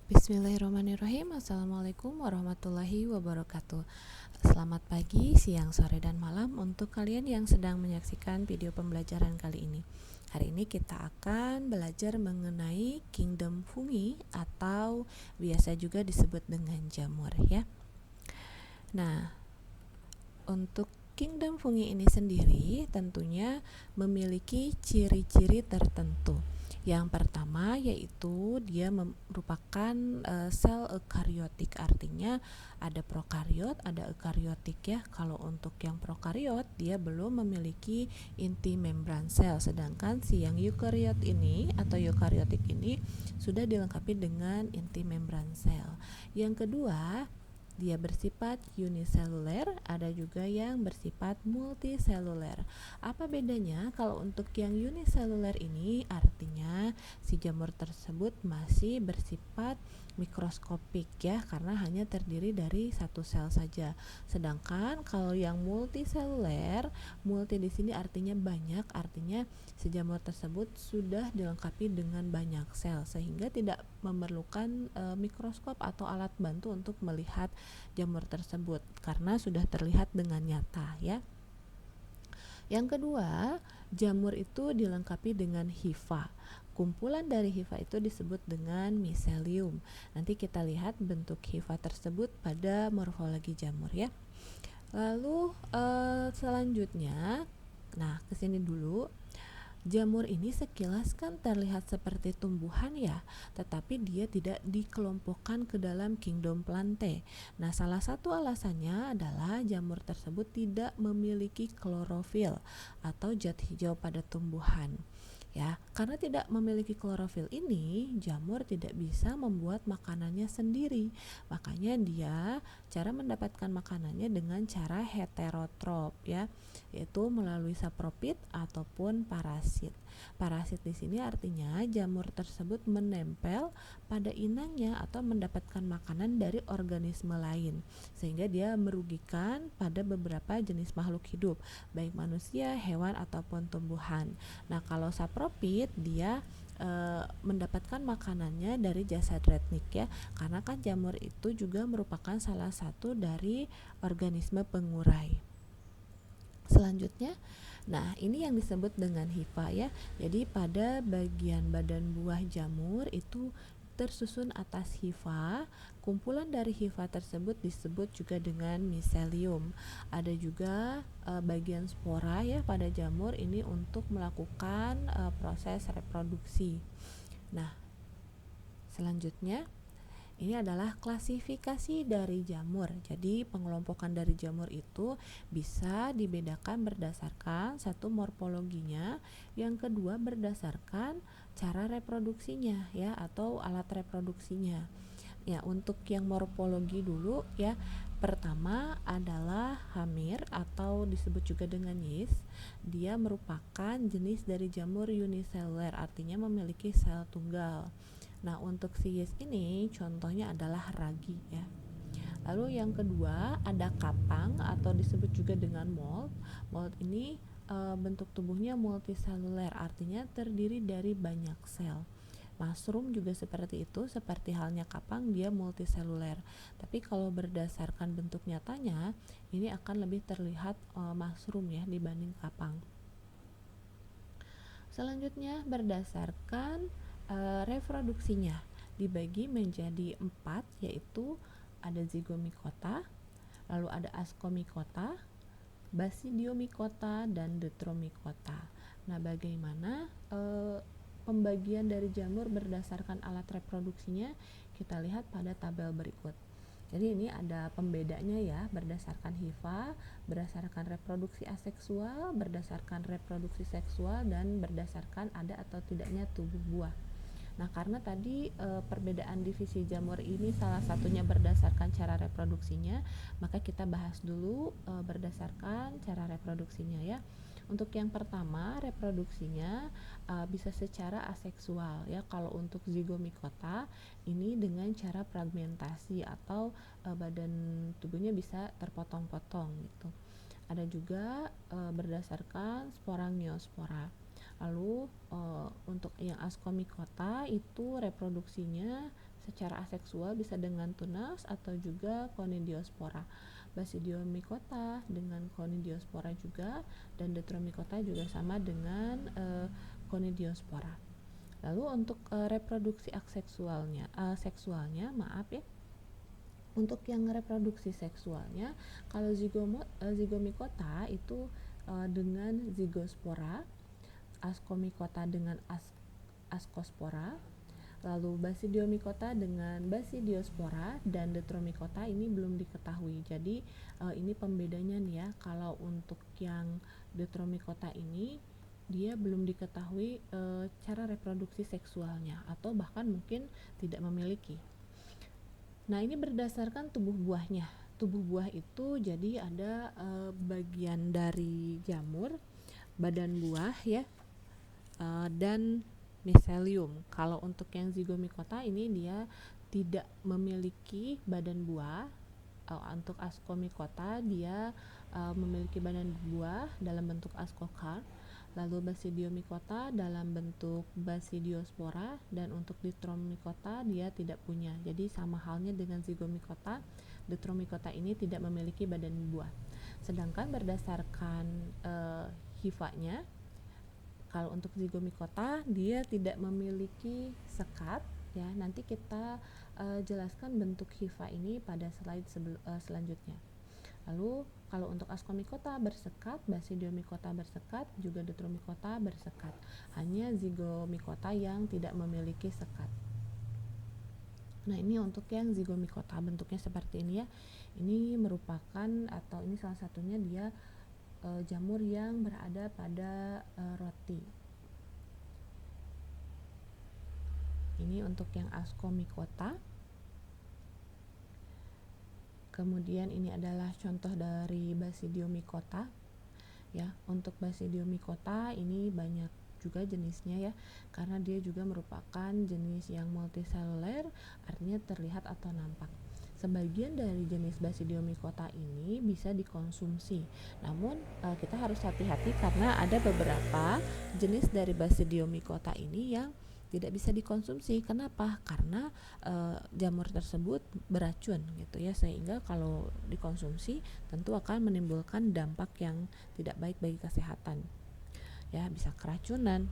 Bismillahirrahmanirrahim. Assalamualaikum warahmatullahi wabarakatuh. Selamat pagi, siang, sore, dan malam untuk kalian yang sedang menyaksikan video pembelajaran kali ini. Hari ini kita akan belajar mengenai kingdom fungi atau biasa juga disebut dengan jamur ya. Nah, untuk kingdom fungi ini sendiri tentunya memiliki ciri-ciri tertentu. Yang pertama yaitu dia merupakan sel eukariotik, artinya ada prokariot, ada eukariotik ya. Kalau untuk yang prokariot dia belum memiliki inti membran sel, sedangkan si yang eukariot ini atau eukariotik ini sudah dilengkapi dengan inti membran sel. Yang kedua, dia bersifat uniseluler, ada juga yang bersifat multiseluler. Apa bedanya? Kalau untuk yang uniseluler ini artinya si jamur tersebut masih bersifat mikroskopik ya, karena hanya terdiri dari satu sel saja. Sedangkan kalau yang multiseluler, multi di sini artinya banyak, artinya si jamur tersebut sudah dilengkapi dengan banyak sel sehingga tidak memerlukan mikroskop atau alat bantu untuk melihat jamur tersebut karena sudah terlihat dengan nyata ya. Yang kedua, jamur itu dilengkapi dengan hifa. Kumpulan dari hifa itu disebut dengan miselium. Nanti kita lihat bentuk hifa tersebut pada morfologi jamur ya. Lalu selanjutnya, nah kesini dulu. Jamur ini sekilas kan terlihat seperti tumbuhan ya, tetapi dia tidak dikelompokkan ke dalam kingdom Plantae. Nah, salah satu alasannya adalah jamur tersebut tidak memiliki klorofil atau zat hijau pada tumbuhan. Ya, karena tidak memiliki klorofil ini, jamur tidak bisa membuat makanannya sendiri. Makanya dia cara mendapatkan makanannya dengan cara heterotrop ya, yaitu melalui sapropit ataupun parasit. Parasit di sini artinya jamur tersebut menempel pada inangnya atau mendapatkan makanan dari organisme lain, sehingga dia merugikan pada beberapa jenis makhluk hidup, baik manusia, hewan ataupun tumbuhan. Nah, kalau sapropit dia mendapatkan makanannya dari jasad retnik ya, karena kan jamur itu juga merupakan salah satu dari organisme pengurai. Selanjutnya, nah ini yang disebut dengan hifa ya. Jadi pada bagian badan buah jamur itu tersusun atas hifa. Kumpulan dari hifa tersebut disebut juga dengan miselium. Ada juga bagian spora ya pada jamur ini untuk melakukan proses reproduksi. Nah, selanjutnya ini adalah klasifikasi dari jamur. Jadi pengelompokan dari jamur itu bisa dibedakan berdasarkan satu morfologinya, yang kedua berdasarkan cara reproduksinya ya atau alat reproduksinya. Ya, untuk yang morfologi dulu ya. Pertama adalah hamir atau disebut juga dengan yeast. Dia merupakan jenis dari jamur uniseluler, artinya memiliki sel tunggal. Nah, untuk si yeast ini contohnya adalah ragi ya. Lalu yang kedua ada kapang atau disebut juga dengan mold. Mold ini bentuk tubuhnya multiseluler, artinya terdiri dari banyak sel. Mushroom juga seperti itu, seperti halnya kapang dia multiseluler. Tapi kalau berdasarkan bentuk nyatanya, ini akan lebih terlihat mushroom ya dibanding kapang. Selanjutnya berdasarkan reproduksinya dibagi menjadi 4, yaitu ada zygomicota, lalu ada ascomicota, basidiomicota, dan deuteromicota. Nah, bagaimana pembagian dari jamur berdasarkan alat reproduksinya? Kita lihat pada tabel berikut. Jadi ini ada pembedanya ya, berdasarkan hifa, berdasarkan reproduksi aseksual, berdasarkan reproduksi seksual, dan berdasarkan ada atau tidaknya tubuh buah. Nah, karena tadi perbedaan divisi jamur ini salah satunya berdasarkan cara reproduksinya, maka kita bahas dulu berdasarkan cara reproduksinya ya. Untuk yang pertama, reproduksinya bisa secara aseksual ya. Kalau untuk zygomicota ini dengan cara fragmentasi atau badan tubuhnya bisa terpotong-potong gitu. Ada juga berdasarkan sporangiosfora. Lalu untuk yang ascomicota itu reproduksinya secara aseksual bisa dengan tunas atau juga Conidiospora. Basidiomycota dengan Conidiospora juga, dan Deuteromycota juga sama dengan Conidiospora. Lalu untuk reproduksi seksualnya, untuk yang reproduksi seksualnya, kalau zigomycota itu dengan zigospora, ascomycota dengan ascospora, lalu basidiomycota dengan basidiospora, dan deuteromycota ini belum diketahui. Jadi ini pembedanya nih ya. Kalau untuk yang deuteromycota ini dia belum diketahui cara reproduksi seksualnya, atau bahkan mungkin tidak memiliki. Nah, ini berdasarkan tubuh buahnya. Tubuh buah itu jadi ada bagian dari jamur, badan buah ya, dan miselium. Kalau untuk yang zigomycota ini dia tidak memiliki badan buah. Untuk ascomycota dia memiliki badan buah dalam bentuk ascocarp. Lalu basidiomycota dalam bentuk basidiospora, dan untuk deuteromycota dia tidak punya. Jadi sama halnya dengan zigomycota, deuteromycota ini tidak memiliki badan buah. Sedangkan berdasarkan hifanya, kalau untuk zigomycota dia tidak memiliki sekat ya. Nanti kita jelaskan bentuk hifa ini pada slide selanjutnya. Lalu kalau untuk ascomycota bersekat, basidiomycota bersekat, juga deuteromycota bersekat. Hanya zigomycota yang tidak memiliki sekat. Nah, ini untuk yang zigomycota bentuknya seperti ini ya. Ini merupakan, atau ini salah satunya dia jamur yang berada pada roti. Ini untuk yang ascomycota. Kemudian ini adalah contoh dari basidiomycota ya. Untuk basidiomycota ini banyak juga jenisnya ya, karena dia juga merupakan jenis yang multiseluler, artinya terlihat atau nampak. Sebagian dari jenis basidiomycota ini bisa dikonsumsi, namun kita harus hati-hati karena ada beberapa jenis dari basidiomycota ini yang tidak bisa dikonsumsi. Kenapa? Karena jamur tersebut beracun gitu ya, sehingga kalau dikonsumsi tentu akan menimbulkan dampak yang tidak baik bagi kesehatan ya, bisa keracunan.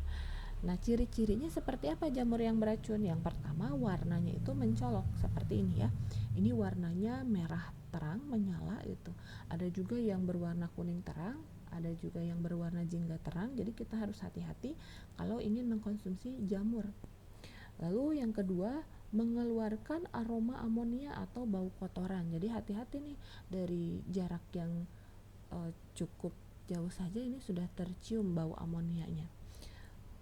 Nah, ciri-cirinya seperti apa jamur yang beracun? Yang pertama, warnanya itu mencolok seperti ini ya. Ini warnanya merah terang menyala itu. Ada juga yang berwarna kuning terang, ada juga yang berwarna jingga terang. Jadi kita harus hati-hati kalau ingin mengkonsumsi jamur. Lalu yang kedua, mengeluarkan aroma amonia atau bau kotoran. Jadi hati-hati nih, dari jarak yang cukup jauh saja ini sudah tercium bau amonianya.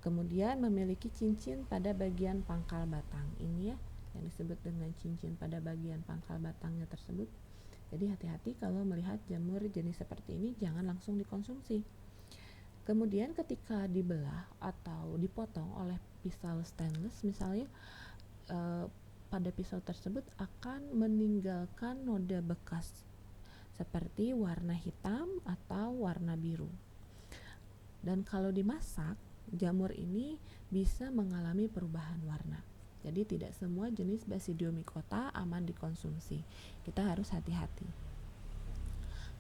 Kemudian memiliki cincin pada bagian pangkal batang. Ini ya yang disebut dengan cincin pada bagian pangkal batangnya tersebut. Jadi hati-hati kalau melihat jamur jenis seperti ini, jangan langsung dikonsumsi. Kemudian ketika dibelah atau dipotong oleh pisau stainless misalnya, pada pisau tersebut akan meninggalkan noda bekas seperti warna hitam atau warna biru. Dan kalau dimasak, jamur ini bisa mengalami perubahan warna. Jadi tidak semua jenis basidiomycota aman dikonsumsi. Kita harus hati-hati.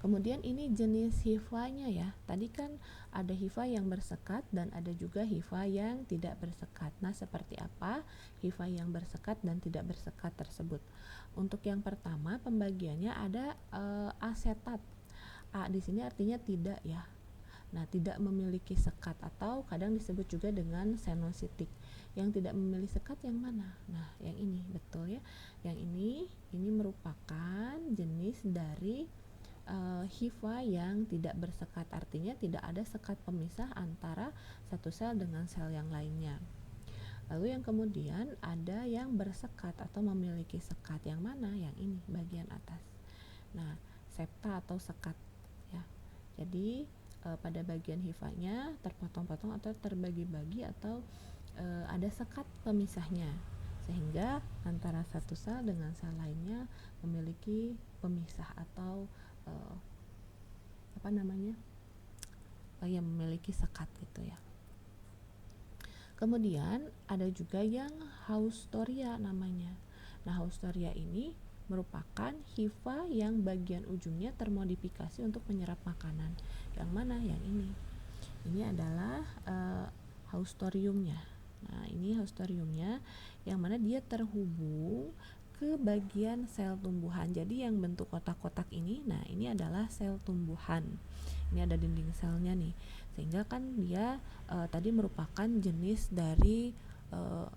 Kemudian ini jenis hifanya ya. Tadi kan ada hifa yang bersekat dan ada juga hifa yang tidak bersekat. Nah, seperti apa hifa yang bersekat dan tidak bersekat tersebut? Untuk yang pertama, pembagiannya ada asetat. A di sini artinya tidak ya. Nah, tidak memiliki sekat atau kadang disebut juga dengan senositik. Yang tidak memiliki sekat yang mana? Nah, yang ini betul ya. Yang ini merupakan jenis dari hifa yang tidak bersekat, artinya tidak ada sekat pemisah antara satu sel dengan sel yang lainnya. Lalu yang kemudian ada yang bersekat atau memiliki sekat, yang mana? Yang ini bagian atas. Nah, septa atau sekat ya. Jadi pada bagian hifanya terpotong-potong atau terbagi-bagi atau ada sekat pemisahnya, sehingga antara satu sel dengan sel lainnya memiliki pemisah atau yang memiliki sekat gitu ya. Kemudian ada juga yang haustoria namanya. Nah, Haustoria ini merupakan hifa yang bagian ujungnya termodifikasi untuk menyerap makanan. Yang mana? Yang ini. Ini adalah Haustoriumnya. Nah, ini Haustoriumnya yang mana dia terhubung ke bagian sel tumbuhan. Jadi yang bentuk kotak-kotak ini, nah ini adalah sel tumbuhan. Ini ada dinding selnya nih. Sehingga kan dia tadi merupakan jenis dari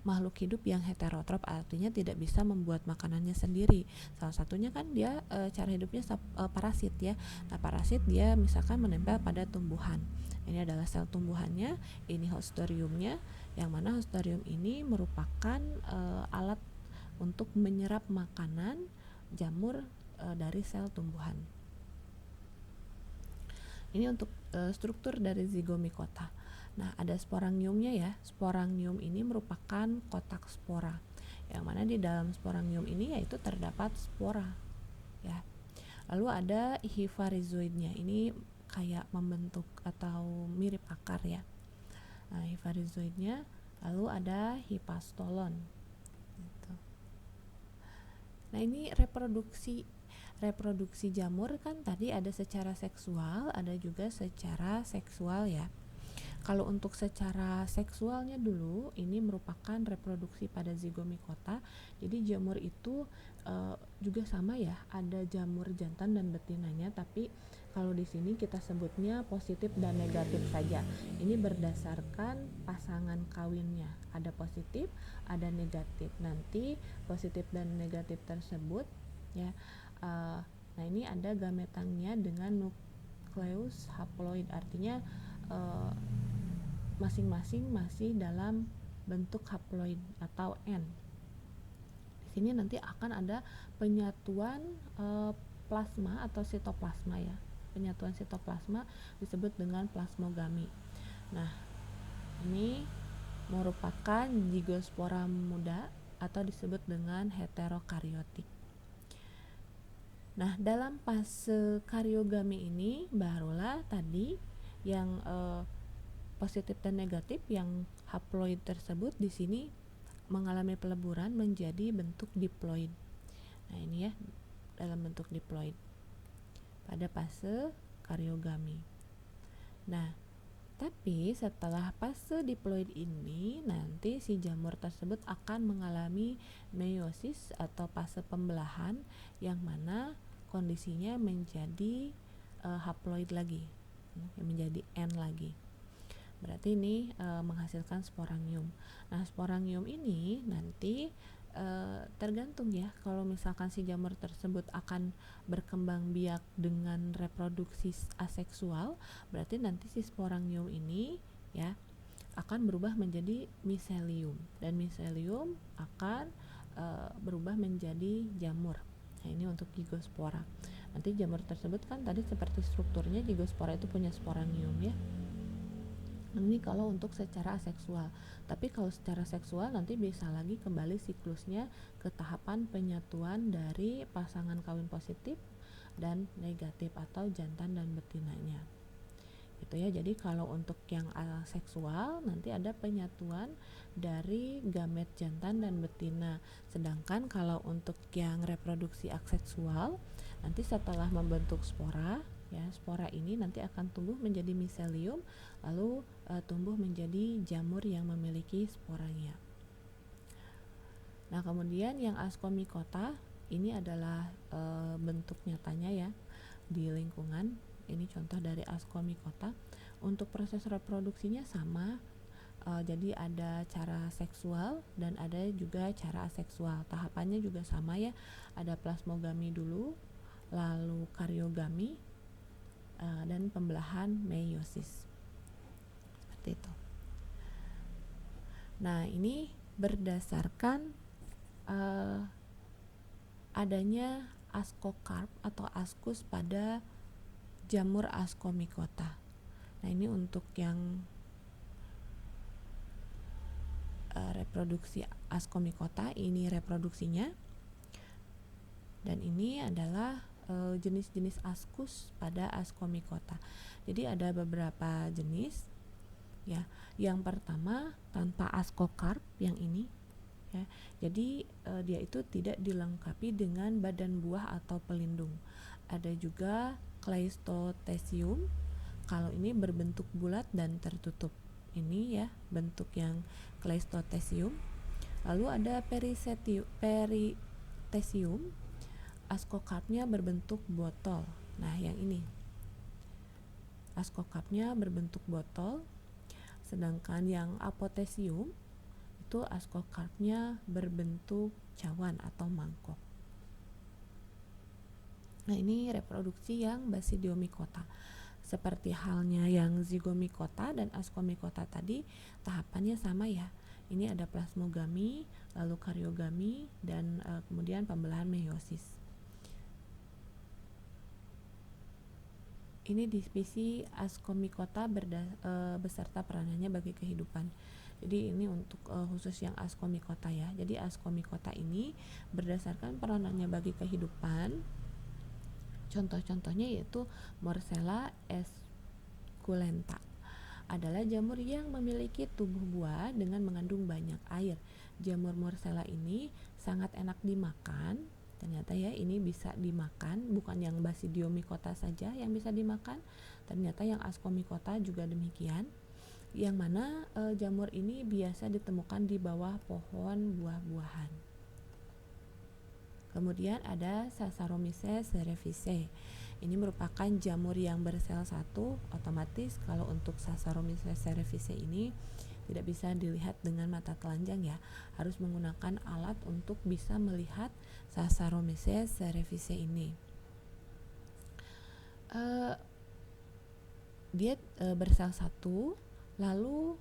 makhluk hidup yang heterotrop, artinya tidak bisa membuat makanannya sendiri. Salah satunya kan dia cara hidupnya parasit ya. Nah, parasit dia misalkan menempel pada tumbuhan. Ini adalah sel tumbuhannya, ini Haustoriumnya, yang mana Haustorium ini merupakan alat untuk menyerap makanan jamur dari sel tumbuhan. Ini untuk struktur dari zigomikota. Nah, ada sporangiumnya ya. Sporangium ini merupakan kotak spora, yang mana di dalam sporangium ini yaitu terdapat spora ya. Lalu ada hifa rhizoidnya. Ini kayak membentuk atau mirip akar ya. Nah, hifa rhizoidnya. Lalu ada hipastolon gitu. Nah, ini reproduksi jamur kan tadi ada secara seksual, ada juga secara seksual ya. Kalau untuk secara seksualnya dulu, ini merupakan reproduksi pada zigomikota. Jadi jamur itu juga sama ya, ada jamur jantan dan betinanya, tapi kalau di sini kita sebutnya positif dan negatif saja. Ini berdasarkan pasangan kawinnya, ada positif, ada negatif. Nanti positif dan negatif tersebut ya. Nah, ini ada gametangnya dengan nukleus haploid, artinya masing-masing masih dalam bentuk haploid atau N. Di sini nanti akan ada penyatuan plasma atau sitoplasma ya. Penyatuan sitoplasma disebut dengan plasmogami. Nah, ini merupakan zigospora muda atau disebut dengan heterokariotik. Nah, dalam fase kariogami ini barulah tadi yang positif dan negatif, yang haploid tersebut di sini mengalami peleburan menjadi bentuk diploid. Nah, ini ya, dalam bentuk diploid pada fase kariogami. Nah, tapi setelah fase diploid ini nanti si jamur tersebut akan mengalami meiosis atau fase pembelahan, yang mana kondisinya menjadi haploid lagi, menjadi N lagi. Berarti ini menghasilkan sporangium. Nah, sporangium ini nanti tergantung ya, kalau misalkan si jamur tersebut akan berkembang biak dengan reproduksi aseksual, berarti nanti si sporangium ini ya akan berubah menjadi miselium, dan miselium akan berubah menjadi jamur. Nah, ini untuk gigospora. Nanti jamur tersebut kan tadi seperti strukturnya, gigospora itu punya sporangium ya. Ini kalau untuk secara aseksual. Tapi kalau secara seksual nanti bisa lagi kembali siklusnya ke tahapan penyatuan dari pasangan kawin positif dan negatif atau jantan dan betinanya. Gitu ya. Jadi kalau untuk yang aseksual nanti ada penyatuan dari gamet jantan dan betina. Sedangkan kalau untuk yang reproduksi aseksual nanti setelah membentuk spora ya, spora ini nanti akan tumbuh menjadi miselium, lalu tumbuh menjadi jamur yang memiliki sporanya. Nah, kemudian yang ascomycota ini adalah bentuk nyatanya ya di lingkungan. Ini contoh dari ascomycota. Untuk proses reproduksinya sama, jadi ada cara seksual dan ada juga cara aseksual. Tahapannya juga sama ya, ada plasmogami dulu, lalu kariogami, dan pembelahan meiosis. Seperti itu. Nah, ini berdasarkan adanya ascocarp atau ascus pada jamur ascomycota. Nah, ini untuk yang reproduksi ascomycota, ini reproduksinya, dan ini adalah jenis-jenis ascus pada ascomycota. Jadi ada beberapa jenis ya. Yang pertama tanpa ascocarp, yang ini ya. Jadi dia itu tidak dilengkapi dengan badan buah atau pelindung. Ada juga Cleistotecium. Kalau ini berbentuk bulat dan tertutup. Ini ya bentuk yang Cleistotecium. Lalu ada Peritecium. Askokarpnya berbentuk botol. Nah, yang ini. Askokarpnya berbentuk botol. Sedangkan yang Apothecium itu askokarpnya berbentuk cawan atau mangkok. Nah, ini reproduksi yang Basidiomycota. Seperti halnya yang Zygomycota dan Ascomycota tadi, tahapannya sama ya. Ini ada plasmogami, lalu karyogami, dan kemudian pembelahan meiosis. Ini divisi Ascomycota beserta peranannya bagi kehidupan. Jadi ini untuk khusus yang Ascomycota ya. Jadi Ascomycota ini berdasarkan peranannya bagi kehidupan. Contoh-contohnya yaitu Morsella esculenta adalah jamur yang memiliki tubuh buah dengan mengandung banyak air. Jamur Morsella ini sangat enak dimakan. Ternyata ya ini bisa dimakan, bukan yang Basidiomycota saja yang bisa dimakan. Ternyata yang Ascomycota juga demikian. Yang mana jamur ini biasa ditemukan di bawah pohon buah-buahan. Kemudian ada Saccharomyces cerevisiae. Ini merupakan jamur yang bersel satu. Otomatis kalau untuk Saccharomyces cerevisiae ini tidak bisa dilihat dengan mata telanjang ya. Harus menggunakan alat untuk bisa melihat Saccharomyces cerevisiae ini. Dia bersel satu, lalu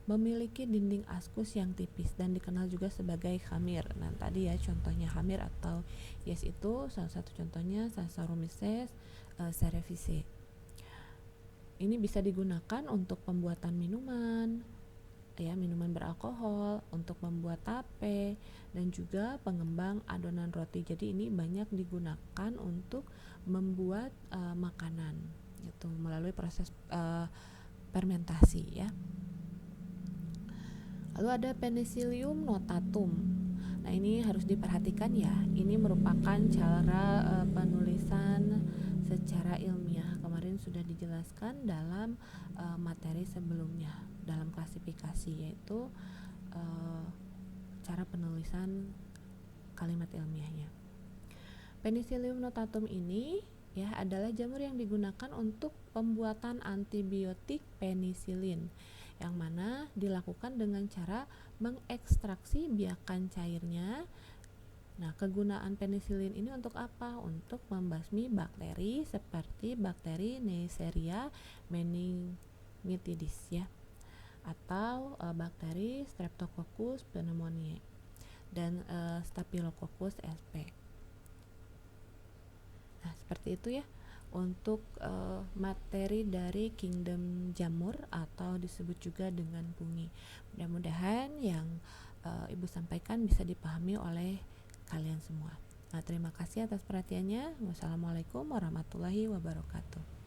memiliki dinding askus yang tipis dan dikenal juga sebagai khamir. Nah, tadi ya contohnya khamir atau yes itu salah satu contohnya Saccharomyces cerevisiae. Ini bisa digunakan untuk pembuatan minuman, ya minuman beralkohol, untuk membuat tape dan juga pengembang adonan roti. Jadi ini banyak digunakan untuk membuat makanan itu melalui proses fermentasi ya. Lalu ada Penicillium notatum. Nah, ini harus diperhatikan ya. Ini merupakan cara penulisan secara ilmiah. Kemarin sudah dijelaskan dalam materi sebelumnya dalam klasifikasi, yaitu cara penulisan kalimat ilmiahnya. Penicillium notatum ini ya adalah jamur yang digunakan untuk pembuatan antibiotik penisilin, yang mana dilakukan dengan cara mengekstraksi biakan cairnya. Nah, kegunaan penisilin ini untuk apa? Untuk membasmi bakteri seperti bakteri Neisseria meningitidis ya, atau bakteri Streptococcus pneumoniae dan Staphylococcus sp. Nah, seperti itu ya untuk materi dari kingdom jamur atau disebut juga dengan fungi. Mudah-mudahan yang Ibu sampaikan bisa dipahami oleh kalian semua. Nah, terima kasih atas perhatiannya. Wassalamualaikum warahmatullahi wabarakatuh.